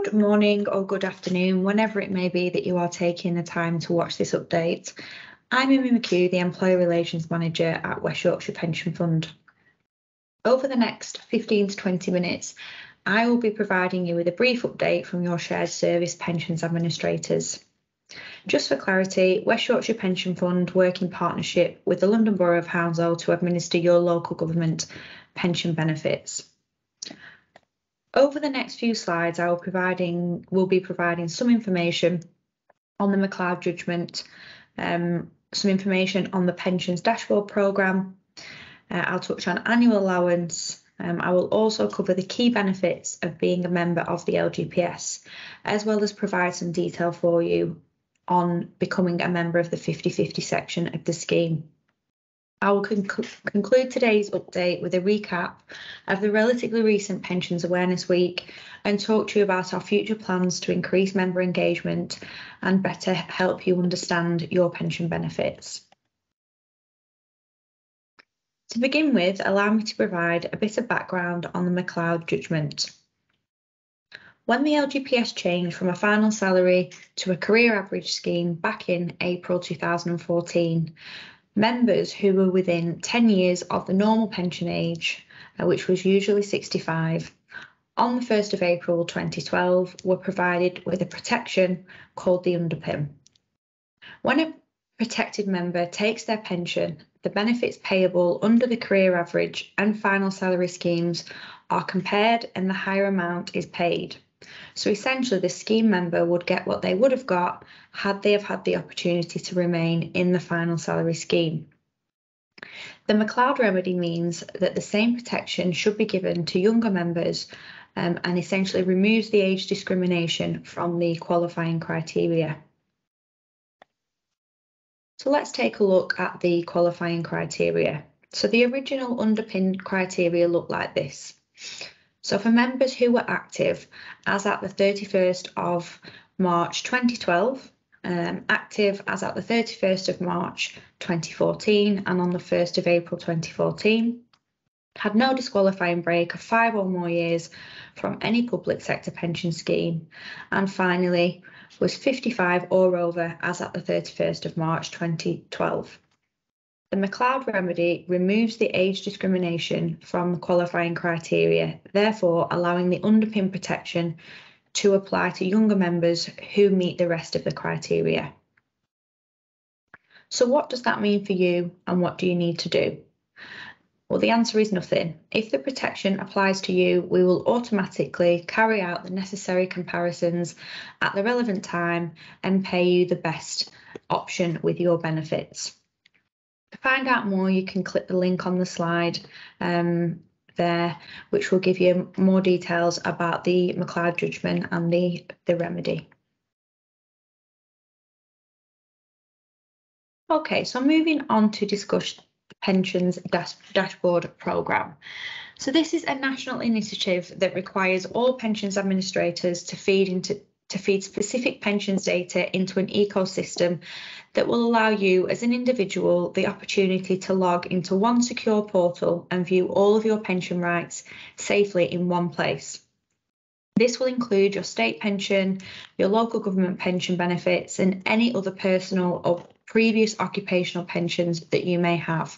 Good morning or good afternoon, whenever it may be that you are taking the time to watch this update. I'm Amy McHugh, the Employer Relations Manager at West Yorkshire Pension Fund. Over the next 15 to 20 minutes, I will be providing you with a brief update from your shared service pensions administrators. Just for clarity, West Yorkshire Pension Fund work in partnership with the London Borough of Hounslow to administer your local government pension benefits. Over the next few slides, I will be providing some information on the McLeod judgment, some information on the pensions dashboard programme. I'll touch on annual allowance. I will also cover the key benefits of being a member of the LGPS, as well as provide some detail for you on becoming a member of the 50/50 section of the scheme. I will conclude today's update with a recap of the relatively recent Pensions Awareness Week and talk to you about our future plans to increase member engagement and better help you understand your pension benefits. To begin with, allow me to provide a bit of background on the McLeod judgment. When the LGPS changed from a final salary to a career average scheme back in April 2014, members who were within 10 years of the normal pension age, which was usually 65, on the 1st of April 2012 were provided with a protection called the underpin. When a protected member takes their pension, the benefits payable under the career average and final salary schemes are compared and the higher amount is paid. So essentially the scheme member would get what they would have got had they have had the opportunity to remain in the final salary scheme. The McLeod remedy means that the same protection should be given to younger members and essentially removes the age discrimination from the qualifying criteria. So let's take a look at the qualifying criteria. So the original underpin criteria looked like this. So for members who were active as at the 31st of March 2012, active as at the 31st of March 2014 and on the 1st of April 2014, had no disqualifying break of 5 or more years from any public sector pension scheme, and finally was 55 or over as at the 31st of March 2012. The McLeod remedy removes the age discrimination from the qualifying criteria, therefore allowing the underpin protection to apply to younger members who meet the rest of the criteria. So what does that mean for you and what do you need to do? Well, the answer is nothing. If the protection applies to you, we will automatically carry out the necessary comparisons at the relevant time and pay you the best option with your benefits. To find out more, you can click the link on the slide there, which will give you more details about the McLeod judgment and the remedy. Okay, so moving on to discuss the Pensions Dashboard Programme. So this is a national initiative that requires all pensions administrators to feed specific pensions data into an ecosystem that will allow you as an individual the opportunity to log into one secure portal and view all of your pension rights safely in one place. This will include your state pension, your local government pension benefits, and any other personal or previous occupational pensions that you may have.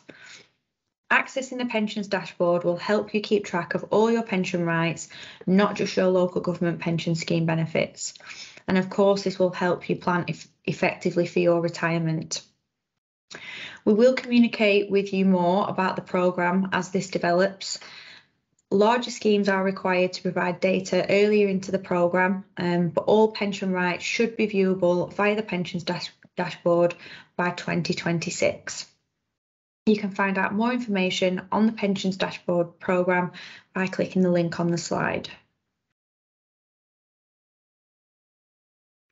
Accessing the pensions dashboard will help you keep track of all your pension rights, not just your local government pension scheme benefits. And of course, this will help you plan effectively for your retirement. We will communicate with you more about the programme as this develops. Larger schemes are required to provide data earlier into the programme, but all pension rights should be viewable via the pensions dashboard by 2026. You can find out more information on the Pensions Dashboard programme by clicking the link on the slide.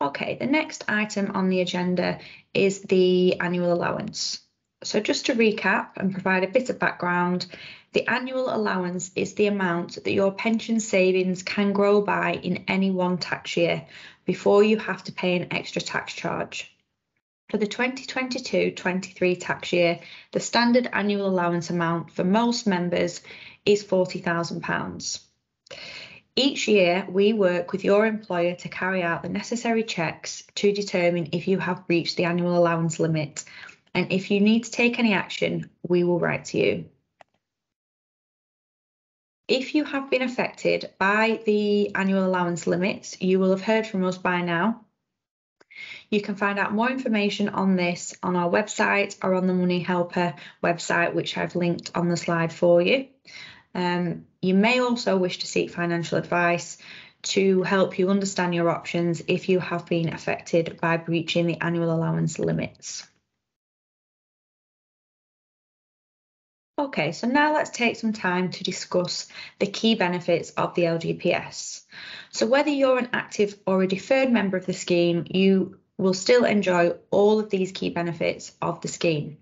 Okay, the next item on the agenda is the annual allowance. So just to recap and provide a bit of background, the annual allowance is the amount that your pension savings can grow by in any one tax year before you have to pay an extra tax charge. For the 2022-23 tax year, the standard annual allowance amount for most members is £40,000. Each year, we work with your employer to carry out the necessary checks to determine if you have reached the annual allowance limit, and if you need to take any action, we will write to you. If you have been affected by the annual allowance limits, you will have heard from us by now. You can find out more information on this on our website or on the Money Helper website, which I've linked on the slide for you. You may also wish to seek financial advice to help you understand your options if you have been affected by breaching the annual allowance limits. Okay, so now let's take some time to discuss the key benefits of the LGPS. So whether you're an active or a deferred member of the scheme, you will still enjoy all of these key benefits of the scheme.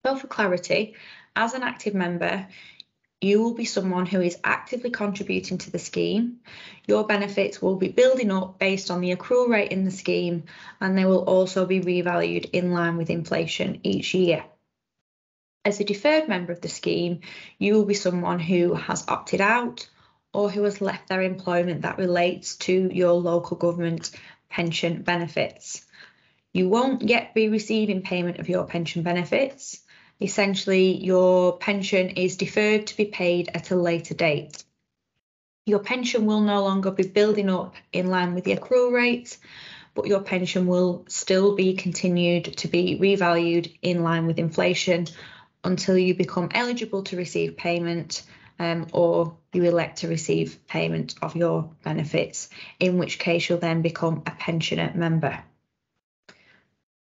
So for clarity, as an active member, you will be someone who is actively contributing to the scheme. Your benefits will be building up based on the accrual rate in the scheme, and they will also be revalued in line with inflation each year. As a deferred member of the scheme, you will be someone who has opted out or who has left their employment that relates to your local government pension benefits. You won't yet be receiving payment of your pension benefits. Essentially, your pension is deferred to be paid at a later date. Your pension will no longer be building up in line with the accrual rate, but your pension will still be continued to be revalued in line with inflation until you become eligible to receive payment or you elect to receive payment of your benefits, in which case you'll then become a pensioner member.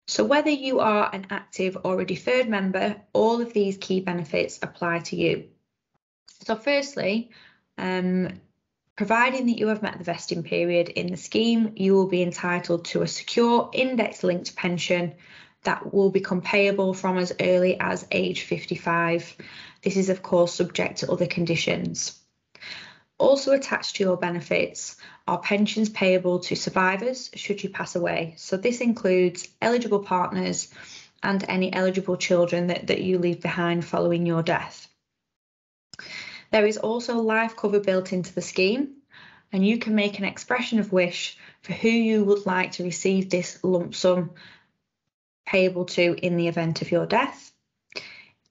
So whether you are an active or a deferred member, all of these key benefits apply to you. So firstly, providing that you have met the vesting period in the scheme, you will be entitled to a secure index-linked pension that will become payable from as early as age 55. This is of course subject to other conditions. Also attached to your benefits are pensions payable to survivors should you pass away. So this includes eligible partners and any eligible children that you leave behind following your death. There is also life cover built into the scheme, and you can make an expression of wish for who you would like to receive this lump sum payable to in the event of your death.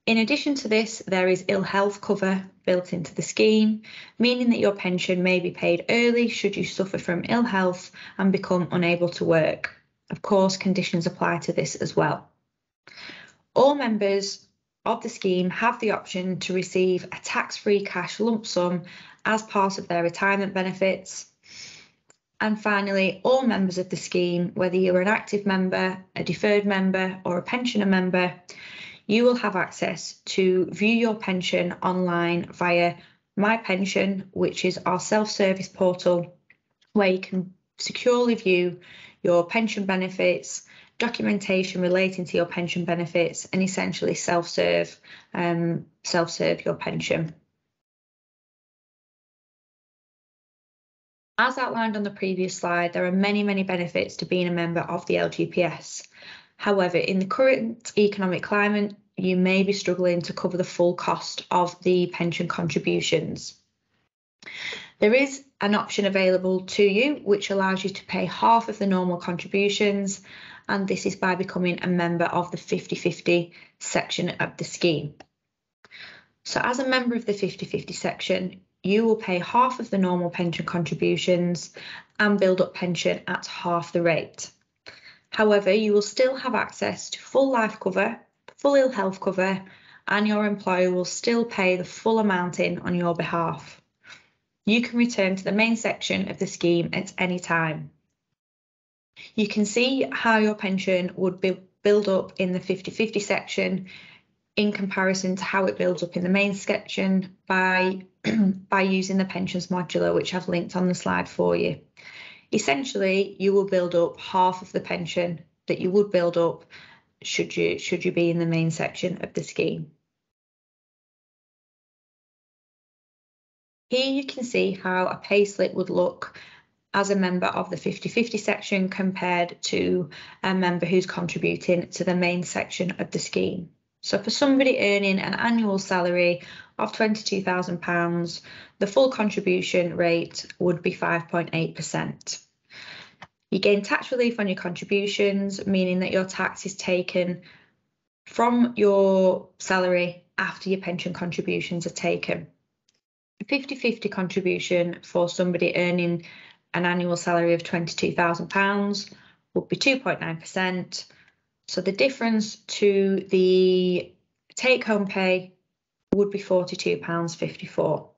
In addition to this, there is ill health cover built into the scheme, meaning that your pension may be paid early should you suffer from ill health and become unable to work. Of course, conditions apply to this as well. All members of the scheme have the option to receive a tax-free cash lump sum as part of their retirement benefits. And finally, all members of the scheme, whether you're an active member, a deferred member or a pensioner member, you will have access to view your pension online via My Pension, which is our self-service portal where you can securely view your pension benefits, documentation relating to your pension benefits, and essentially self-serve your pension. As outlined on the previous slide, there are many benefits to being a member of the LGPS. However, in the current economic climate, you may be struggling to cover the full cost of the pension contributions. There is an option available to you which allows you to pay half of the normal contributions, and this is by becoming a member of the 50/50 section of the scheme. So as a member of the 50/50 section, you will pay half of the normal pension contributions and build up pension at half the rate. However, you will still have access to full life cover, full ill health cover, and your employer will still pay the full amount in on your behalf. You can return to the main section of the scheme at any time. You can see how your pension would build up in the 50/50 section in comparison to how it builds up in the main section by using the pensions modular, which I've linked on the slide for you. Essentially, you will build up half of the pension that you would build up should you be in the main section of the scheme. Here you can see how a payslip would look as a member of the 50/50 section compared to a member who's contributing to the main section of the scheme. So for somebody earning an annual salary of £22,000, the full contribution rate would be 5.8%. You gain tax relief on your contributions, meaning that your tax is taken from your salary after your pension contributions are taken. A 50-50 contribution for somebody earning an annual salary of £22,000 would be 2.9%. So the difference to the take-home pay would be £42.54.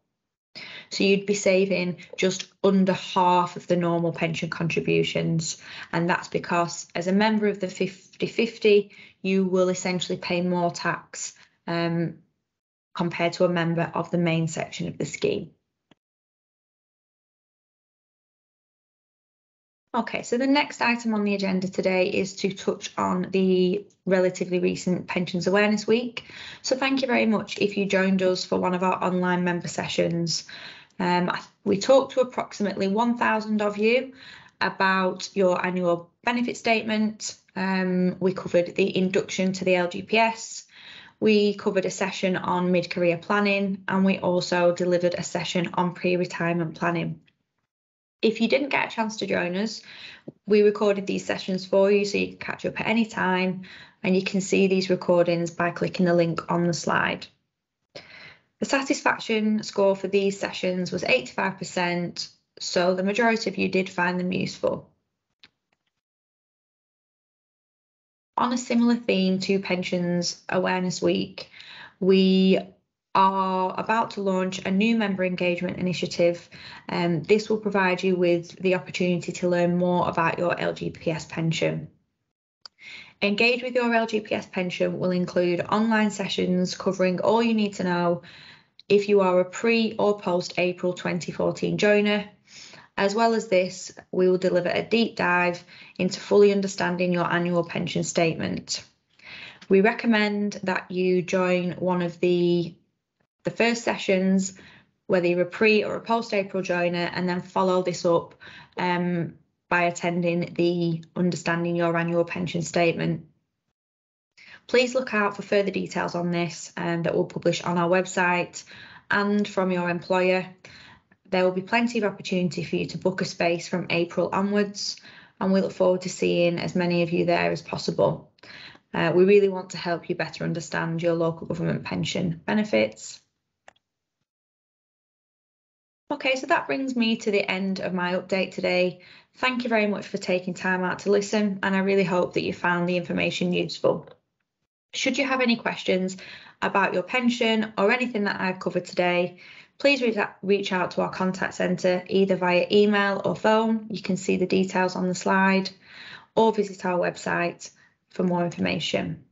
So you'd be saving just under half of the normal pension contributions. And that's because as a member of the 50-50, you will essentially pay more tax compared to a member of the main section of the scheme. Okay, so the next item on the agenda today is to touch on the relatively recent Pensions Awareness Week. So thank you very much if you joined us for one of our online member sessions. We talked to approximately 1,000 of you about your annual benefit statement. We covered the induction to the LGPS. We covered a session on mid-career planning, and we also delivered a session on pre-retirement planning. If you didn't get a chance to join us, we recorded these sessions for you so you can catch up at any time, and you can see these recordings by clicking the link on the slide. The satisfaction score for these sessions was 85%, so the majority of you did find them useful. On a similar theme to Pensions Awareness Week, we are about to launch a new member engagement initiative. This will provide you with the opportunity to learn more about your LGPS pension. Engage with your LGPS pension will include online sessions covering all you need to know if you are a pre or post April 2014 joiner. As well as this, we will deliver a deep dive into fully understanding your annual pension statement. We recommend that you join one of the first sessions, whether you're a pre or a post-April joiner, and then follow this up by attending the Understanding Your Annual Pension Statement. Please look out for further details on this that we'll publish on our website and from your employer. There will be plenty of opportunity for you to book a space from April onwards, and we look forward to seeing as many of you there as possible. We really want to help you better understand your local government pension benefits. Okay, so that brings me to the end of my update today. Thank you very much for taking time out to listen, and I really hope that you found the information useful. Should you have any questions about your pension or anything that I've covered today, please reach out to our contact centre either via email or phone. You can see the details on the slide, or visit our website for more information.